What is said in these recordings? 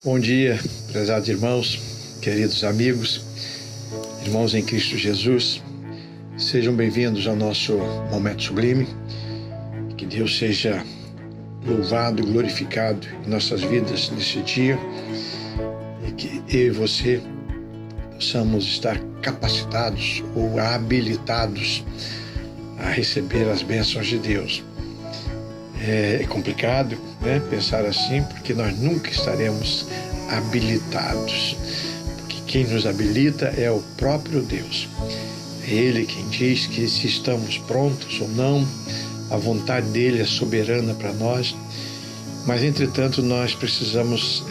Bom dia, prezados irmãos, queridos amigos, irmãos em Cristo Jesus. Sejam bem-vindos ao nosso Momento Sublime. Que Deus seja louvado, glorificado em nossas vidas neste dia e que eu e você possamos estar capacitados ou habilitados a receber as bênçãos de Deus. É complicado, né, pensar assim, porque nós nunca estaremos habilitados, porque quem nos habilita é o próprio Deus. É Ele quem diz que se estamos prontos ou não, a vontade dele é soberana para nós, mas entretanto nós precisamos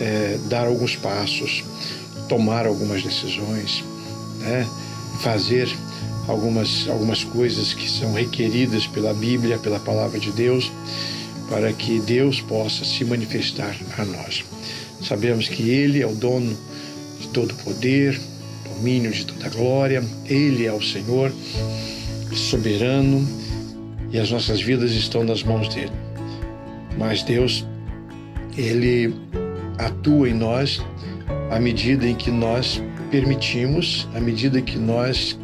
dar alguns passos, tomar algumas decisões, né, fazer algumas coisas que são requeridas pela Bíblia, pela Palavra de Deus, para que Deus possa se manifestar a nós. Sabemos que Ele é o dono de todo poder, domínio de toda glória, Ele é o Senhor soberano e as nossas vidas estão nas mãos dEle. Mas Deus, Ele atua em nós à medida em que nós permitimos, à medida que nós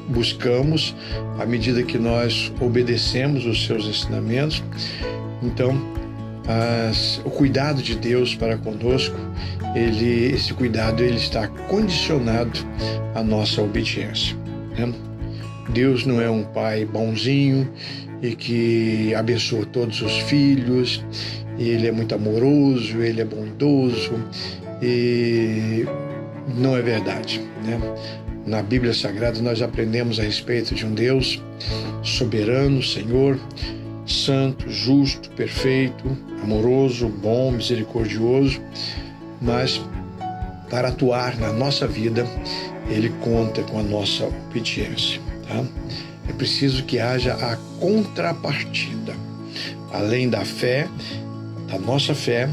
buscamos, à medida que nós obedecemos os seus ensinamentos. Então, o cuidado de Deus para conosco, esse cuidado ele está condicionado à nossa obediência, né? Deus não é um pai bonzinho e que abençoa todos os filhos, Ele é muito amoroso, Ele é bondoso, e não é verdade, né? Na Bíblia Sagrada nós aprendemos a respeito de um Deus soberano, Senhor, santo, justo, perfeito, amoroso, bom, misericordioso, mas para atuar na nossa vida, Ele conta com a nossa obediência, tá? É preciso que haja a contrapartida. Além da fé, da nossa fé,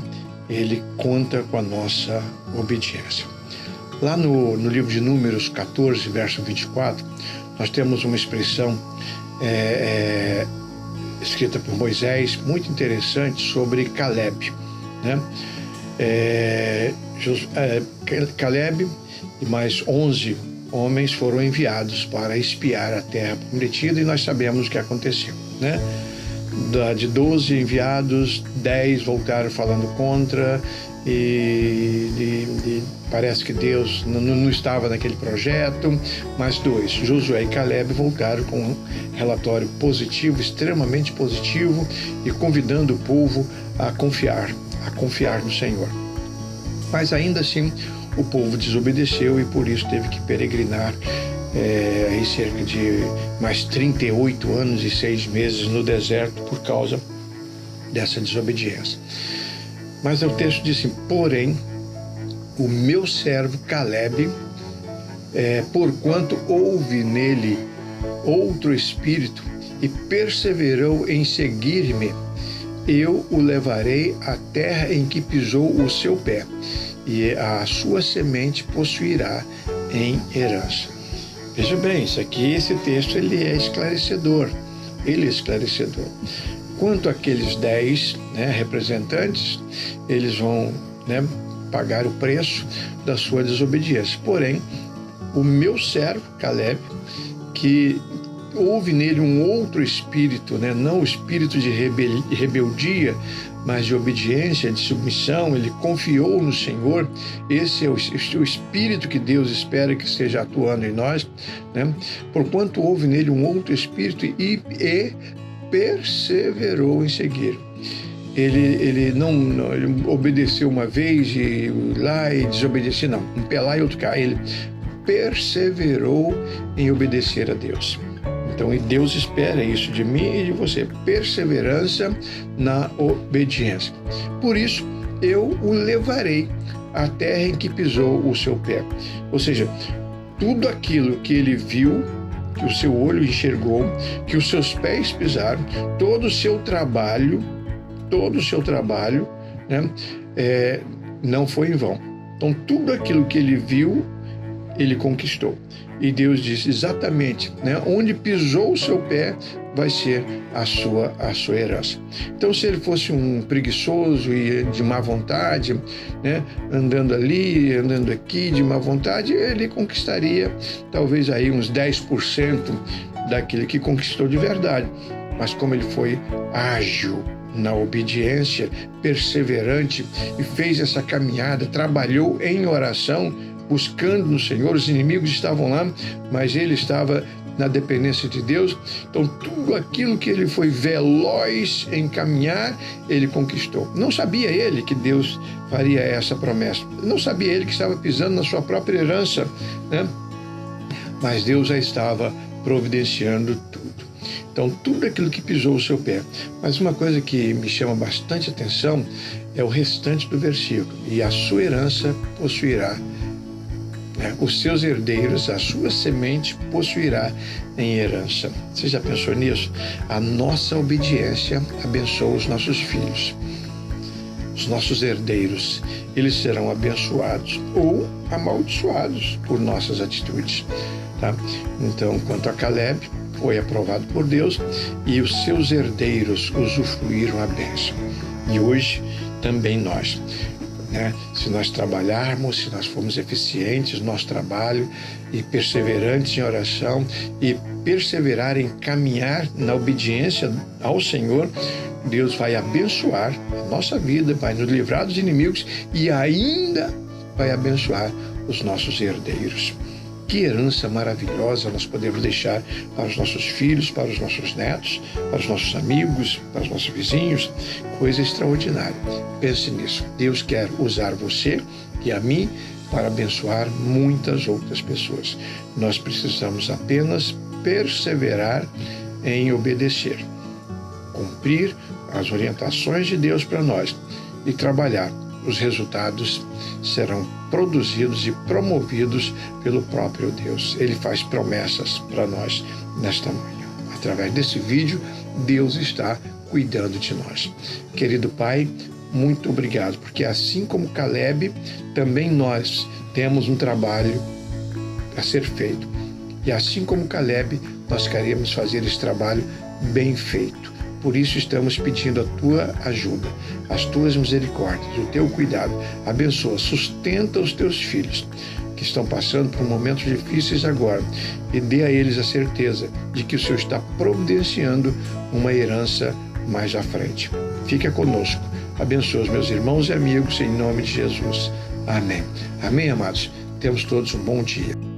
Ele conta com a nossa obediência. Lá no livro de Números 14, verso 24, nós temos uma expressão escrita por Moisés, muito interessante, sobre Caleb, né? Caleb e mais 11 homens foram enviados para espiar a terra prometida, e nós sabemos o que aconteceu, né? De 12 enviados, 10 voltaram falando contra, e parece que Deus não estava naquele projeto, mas 2, Josué e Caleb, voltaram com um relatório positivo, extremamente positivo, e convidando o povo a confiar no Senhor. Mas ainda assim, o povo desobedeceu e por isso teve que peregrinar aí cerca de mais 38 anos e 6 meses no deserto por causa dessa desobediência. Mas o texto diz assim: porém, o meu servo Caleb, porquanto houve nele outro espírito e perseverou em seguir-me, eu o levarei à terra em que pisou o seu pé, e a sua semente possuirá em herança. Veja bem, esse texto ele é esclarecedor. Quanto àqueles 10 representantes, eles vão pagar o preço da sua desobediência. Porém, o meu servo, Caleb, que houve nele um outro espírito, não o espírito de rebeldia, mas de obediência, de submissão, ele confiou no Senhor. Esse é o espírito que Deus espera que esteja atuando em nós, né? Porquanto houve nele um outro espírito e perseverou em seguir. Ele não ele obedeceu uma vez e lá e desobedeceu, não. Um pé lá e outro cá. Ele perseverou em obedecer a Deus. Então, e Deus espera isso de mim e de você, perseverança na obediência. Por isso, eu o levarei à terra em que pisou o seu pé. Ou seja, tudo aquilo que ele viu, que o seu olho enxergou, que os seus pés pisaram, todo o seu trabalho, não foi em vão. Então, tudo aquilo que ele viu, ele conquistou. E Deus disse exatamente, onde pisou o seu pé, vai ser a sua herança. Então, se ele fosse um preguiçoso e de má vontade, né, andando ali, andando aqui de má vontade, ele conquistaria talvez aí uns 10% daquilo que conquistou de verdade. Mas como ele foi ágil na obediência, perseverante e fez essa caminhada, trabalhou em oração, buscando no Senhor, os inimigos estavam lá, mas ele estava na dependência de Deus. Então, tudo aquilo que ele foi veloz em caminhar, ele conquistou. Não sabia ele que Deus faria essa promessa. Não sabia ele que estava pisando na sua própria herança, né? Mas Deus já estava providenciando tudo. Então, tudo aquilo que pisou o seu pé. Mas uma coisa que me chama bastante atenção é o restante do versículo. E a sua herança possuirá, os seus herdeiros, a sua semente possuirá em herança. Você já pensou nisso? A nossa obediência abençoa os nossos filhos. Os nossos herdeiros, eles serão abençoados ou amaldiçoados por nossas atitudes. Tá? Então, quanto a Caleb, foi aprovado por Deus e os seus herdeiros usufruíram a bênção. E hoje, também nós. Se nós trabalharmos, se nós formos eficientes no nosso trabalho e perseverantes em oração e perseverar em caminhar na obediência ao Senhor, Deus vai abençoar a nossa vida, vai nos livrar dos inimigos e ainda vai abençoar os nossos herdeiros. Que herança maravilhosa nós podemos deixar para os nossos filhos, para os nossos netos, para os nossos amigos, para os nossos vizinhos. Coisa extraordinária. Pense nisso. Deus quer usar você e a mim para abençoar muitas outras pessoas. Nós precisamos apenas perseverar em obedecer, cumprir as orientações de Deus para nós e trabalhar. Os resultados serão produzidos e promovidos pelo próprio Deus. Ele faz promessas para nós nesta manhã. Através desse vídeo, Deus está cuidando de nós. Querido Pai, muito obrigado, porque assim como Caleb, também nós temos um trabalho a ser feito. E assim como Caleb, nós queremos fazer esse trabalho bem feito. Por isso estamos pedindo a tua ajuda, as tuas misericórdias, o teu cuidado. Abençoa, sustenta os teus filhos que estão passando por momentos difíceis agora e dê a eles a certeza de que o Senhor está providenciando uma herança mais à frente. Fica conosco. Abençoa os meus irmãos e amigos em nome de Jesus. Amém. Amém, amados. Temos todos um bom dia.